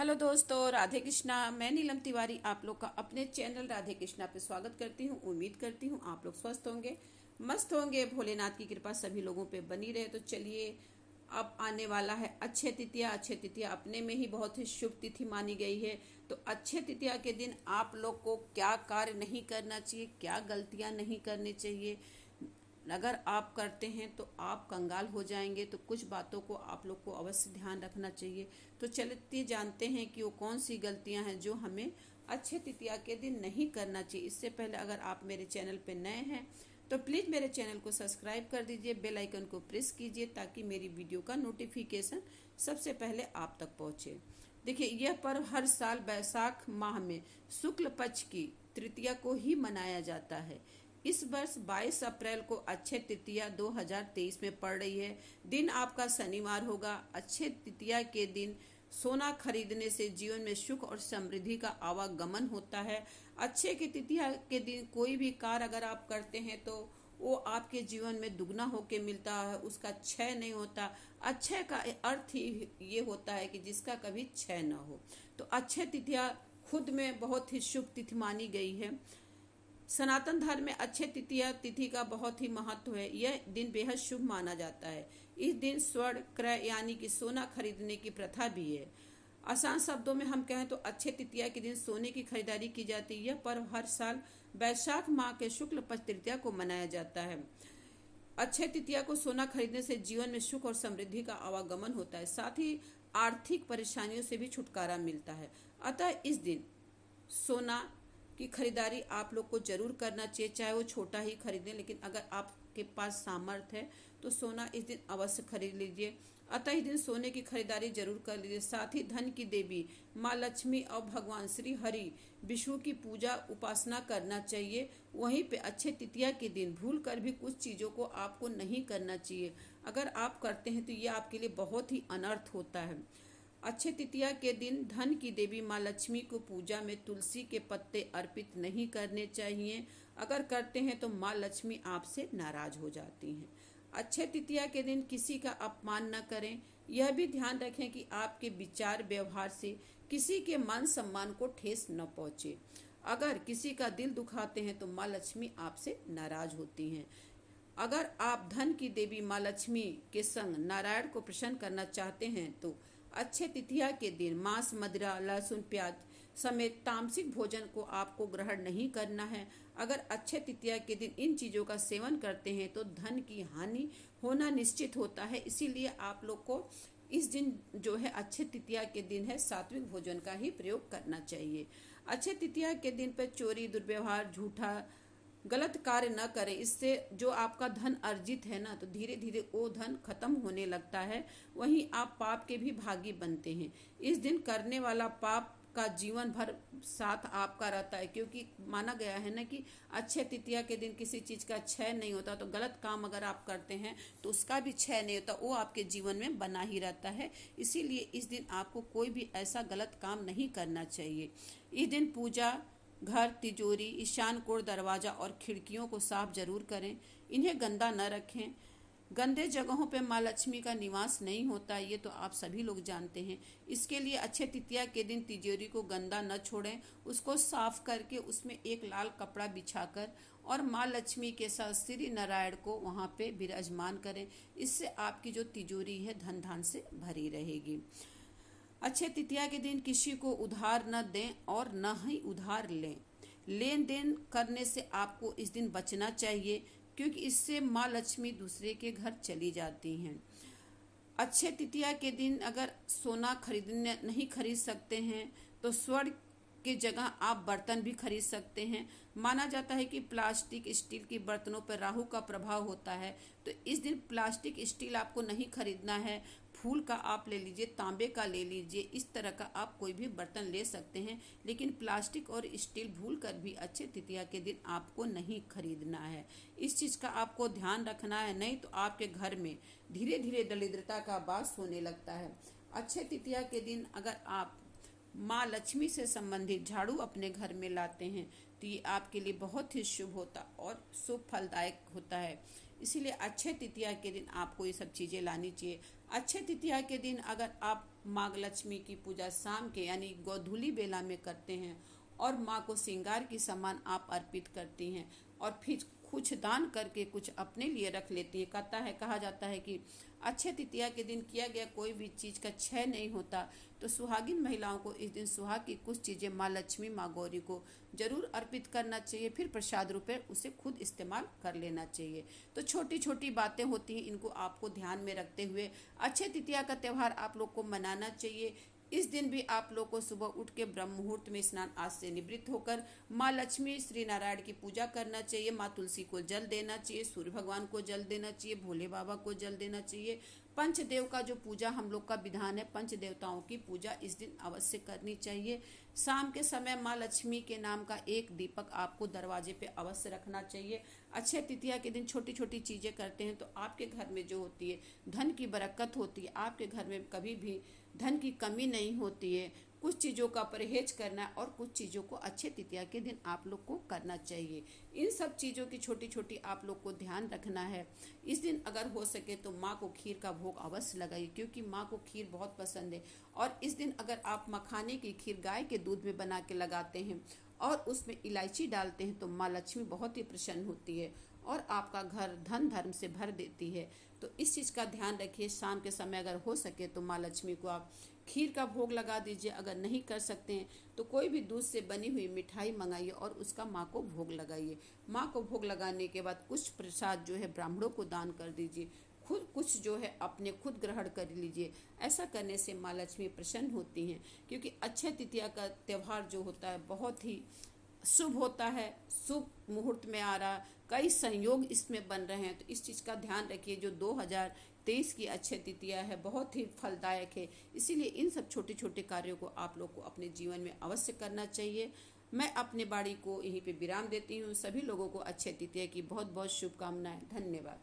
Hello दोस्तों, राधे कृष्णा। मैं नीलम तिवारी आप लोग का अपने चैनल राधे कृष्णा पे स्वागत करती हूँ। उम्मीद करती हूँ आप लोग स्वस्थ होंगे, मस्त होंगे। भोलेनाथ की कृपा सभी लोगों पे बनी रहे। तो चलिए, अब आने वाला है अक्षय तृतीया। अक्षय तृतीया अपने में ही बहुत ही शुभ तिथि मानी गई है। तो अक्षय तृतीया के दिन आप लोग को क्या कार्य नहीं करना चाहिए, क्या गलतियाँ नहीं करनी चाहिए, अगर आप करते हैं तो आप कंगाल हो जाएंगे। तो कुछ बातों को आप लोग को अवश्य ध्यान रखना चाहिए। तो चलते जानते हैं कि वो कौन सी गलतियां हैं जो हमें अक्षय तृतीया के दिन नहीं करना चाहिए। इससे पहले अगर आप मेरे चैनल पर नए हैं तो प्लीज़ मेरे चैनल को सब्सक्राइब कर दीजिए, बेल आइकन को प्रेस कीजिए ताकि मेरी वीडियो का नोटिफिकेशन सबसे पहले आप तक पहुंचे। देखिए, यह पर्व हर साल वैशाख माह में शुक्ल पक्ष की तृतीया को ही मनाया जाता है। इस वर्ष 22 अप्रैल को अक्षय तृतीया 2023 में पड़ रही है। दिन आपका शनिवार होगा। अक्षय तृतीया के दिन सोना खरीदने से जीवन में सुख और समृद्धि का आवागमन होता है। अक्षय की तृतीया के दिन कोई भी कार्य अगर आप करते हैं तो वो आपके जीवन में दुगना होके मिलता है, उसका क्षय नहीं होता। अक्षय का अर्थ ही ये होता है कि जिसका कभी क्षय न हो। तो अक्षय तृतीया खुद में बहुत ही शुभ तिथि मानी गई है। सनातन धर्म में अक्षय तृतीया तिथि का बहुत ही महत्व है। यह दिन बेहद शुभ माना जाता है। इस दिन स्वर्ण क्रय यानी कि सोना खरीदने की प्रथा भी है। आसान शब्दों में हम कहें तो अक्षय तृतीया के दिन सोने की खरीदारी की जाती है। यह पर्व हर साल वैशाख माह के शुक्ल पक्ष तृतीया को मनाया जाता है। अक्षय तृतीया को सोना खरीदने से जीवन में सुख और समृद्धि का आवागमन होता है, साथ ही आर्थिक परेशानियों से भी छुटकारा मिलता है। अतः इस दिन सोना की खरीदारी आप लोग को जरूर करना चाहिए, चाहे वो छोटा ही खरीदें, लेकिन अगर आपके पास सामर्थ्य है तो सोना इस दिन अवश्य खरीद लीजिए। अतः इस दिन सोने की खरीदारी जरूर कर लीजिए। साथ ही धन की देवी माँ लक्ष्मी और भगवान श्री हरि विष्णु की पूजा उपासना करना चाहिए। वहीं पे अक्षय तृतीया के दिन भूल कर भी कुछ चीज़ों को आपको नहीं करना चाहिए। अगर आप करते हैं तो ये आपके लिए बहुत ही अनर्थ होता है। अक्षय तृतीया के दिन धन की देवी माँ लक्ष्मी को पूजा में तुलसी के पत्ते अर्पित नहीं करने चाहिए। अगर करते हैं तो माँ लक्ष्मी आपसे नाराज हो जाती हैं। अक्षय तृतीया के दिन किसी का अपमान न करें। यह भी ध्यान रखें कि आपके विचार व्यवहार से किसी के मान सम्मान को ठेस न पहुँचे। अगर किसी का दिल दुखाते हैं तो माँ लक्ष्मी आपसे नाराज होती हैं। अगर आप धन की देवी माँ लक्ष्मी के संग नारायण को प्रसन्न करना चाहते हैं तो अक्षय तृतीया के दिन मांस, मदिरा, लहसुन, प्याज समेत तामसिक भोजन को आपको ग्रहण नहीं करना है। अगर अक्षय तृतीया के दिन इन चीज़ों का सेवन करते हैं तो धन की हानि होना निश्चित होता है। इसीलिए आप लोग को इस दिन जो है अक्षय तृतीया के दिन है सात्विक भोजन का ही प्रयोग करना चाहिए। अक्षय तृतीया के दिन पर चोरी, दुर्व्यवहार, झूठा गलत कार्य न करें। इससे जो आपका धन अर्जित है ना, तो धीरे धीरे वो धन खत्म होने लगता है। वहीं आप पाप के भी भागी बनते हैं। इस दिन करने वाला पाप का जीवन भर साथ आपका रहता है, क्योंकि माना गया है ना कि अक्षय तृतीया के दिन किसी चीज़ का क्षय नहीं होता। तो गलत काम अगर आप करते हैं तो उसका भी क्षय नहीं होता, वो आपके जीवन में बना ही रहता है। इसीलिए इस दिन आपको कोई भी ऐसा गलत काम नहीं करना चाहिए। इस दिन पूजा घर, तिजोरी, ईशान कोण, दरवाज़ा और खिड़कियों को साफ जरूर करें। इन्हें गंदा न रखें। गंदे जगहों पर माँ लक्ष्मी का निवास नहीं होता, ये तो आप सभी लोग जानते हैं। इसके लिए अक्षय तृतीया के दिन तिजोरी को गंदा न छोड़ें, उसको साफ करके उसमें एक लाल कपड़ा बिछाकर और माँ लक्ष्मी के साथ श्री नारायण को वहाँ पे विराजमान करें। इससे आपकी जो तिजोरी है धन धान से भरी रहेगी। अक्षय तृतीया के दिन किसी को उधार न दें और न ही उधार लें। लेन देन करने से आपको इस दिन बचना चाहिए, क्योंकि इससे माँ लक्ष्मी दूसरे के घर चली जाती हैं। अक्षय तृतीया के दिन अगर सोना खरीदने नहीं खरीद सकते हैं तो स्वर्ण की जगह आप बर्तन भी खरीद सकते हैं। माना जाता है कि प्लास्टिक, स्टील के बर्तनों पर राहु का प्रभाव होता है। तो इस दिन प्लास्टिक, स्टील आपको नहीं खरीदना है। फूल का आप ले लीजिए, तांबे का ले लीजिए, इस तरह का आप कोई भी बर्तन ले सकते हैं। लेकिन प्लास्टिक और स्टील भूल कर भी अक्षय तृतीया के दिन आपको नहीं खरीदना है। इस चीज़ का आपको ध्यान रखना है, नहीं तो आपके घर में धीरे धीरे दरिद्रता का वास होने लगता है। अक्षय तृतीया के दिन अगर आप माँ लक्ष्मी से संबंधित झाड़ू अपने घर में लाते हैं तो ये आपके लिए बहुत ही शुभ होता और शुभ फलदायक होता है। इसीलिए अक्षय तृतीया के दिन आपको ये सब चीज़ें लानी चाहिए। अक्षय तृतीया के दिन अगर आप माँ लक्ष्मी की पूजा शाम के यानी गोधूली बेला में करते हैं और माँ को श्रृंगार की सामान आप अर्पित करती हैं और फिर कुछ दान करके कुछ अपने लिए रख लेती है। कहा जाता है कि अक्षय तृतीया के दिन किया गया कोई भी चीज़ का क्षय नहीं होता, तो सुहागिन महिलाओं को इस दिन सुहाग की कुछ चीज़ें माँ लक्ष्मी माँ गौरी को जरूर अर्पित करना चाहिए, फिर प्रसाद रूपे उसे खुद इस्तेमाल कर लेना चाहिए। तो छोटी छोटी बातें होती हैं, इनको आपको ध्यान में रखते हुए अक्षय तृतीया का त्यौहार आप लोग को मनाना चाहिए। इस दिन भी आप लोग को सुबह उठ के ब्रह्म मुहूर्त में स्नान आज से निवृत्त होकर माँ लक्ष्मी श्री नारायण की पूजा करना चाहिए। माँ तुलसी को जल देना चाहिए, सूर्य भगवान को जल देना चाहिए, भोले बाबा को जल देना चाहिए। पंचदेव का जो पूजा हम लोग का विधान है, पंच देवताओं की पूजा इस दिन अवश्य करनी चाहिए। शाम के समय माँ लक्ष्मी के नाम का एक दीपक आपको दरवाजे पे अवश्य रखना चाहिए। अक्षय तृतीया के दिन छोटी छोटी चीज़ें करते हैं तो आपके घर में जो होती है धन की बरकत होती है, आपके घर में कभी भी धन की कमी नहीं होती है। कुछ चीज़ों का परहेज करना और कुछ चीज़ों को अक्षय तृतीया के दिन आप लोग को करना चाहिए। इन सब चीज़ों की छोटी छोटी आप लोग को ध्यान रखना है। इस दिन अगर हो सके तो माँ को खीर का भोग अवश्य लगाइए, क्योंकि माँ को खीर बहुत पसंद है। और इस दिन अगर आप मखाने की खीर गाय के दूध में बना के लगाते हैं और उसमें इलायची डालते हैं तो माँ लक्ष्मी बहुत ही प्रसन्न होती है और आपका घर धन धर्म से भर देती है। तो इस चीज़ का ध्यान रखिए। शाम के समय अगर हो सके तो माँ लक्ष्मी को आप खीर का भोग लगा दीजिए। अगर नहीं कर सकते हैं तो कोई भी दूध से बनी हुई मिठाई मंगाइए और उसका माँ को भोग लगाइए। माँ को भोग लगाने के बाद कुछ प्रसाद जो है ब्राह्मणों को दान कर दीजिए, खुद कुछ जो है अपने खुद ग्रहण कर लीजिए। ऐसा करने से माँ लक्ष्मी प्रसन्न होती हैं, क्योंकि अक्षय तृतीया का त्यौहार जो होता है बहुत ही शुभ होता है, शुभ मुहूर्त में आ रहा, कई संयोग इसमें बन रहे हैं। तो इस चीज़ का ध्यान रखिए। जो 2023 की अक्षय तृतीया है बहुत ही फलदायक है, इसीलिए इन सब छोटे छोटे कार्यों को आप लोग को अपने जीवन में अवश्य करना चाहिए। मैं अपने बाड़ी को यहीं पे विराम देती हूँ। सभी लोगों को अक्षय तृतीया की बहुत बहुत शुभकामनाएं। धन्यवाद।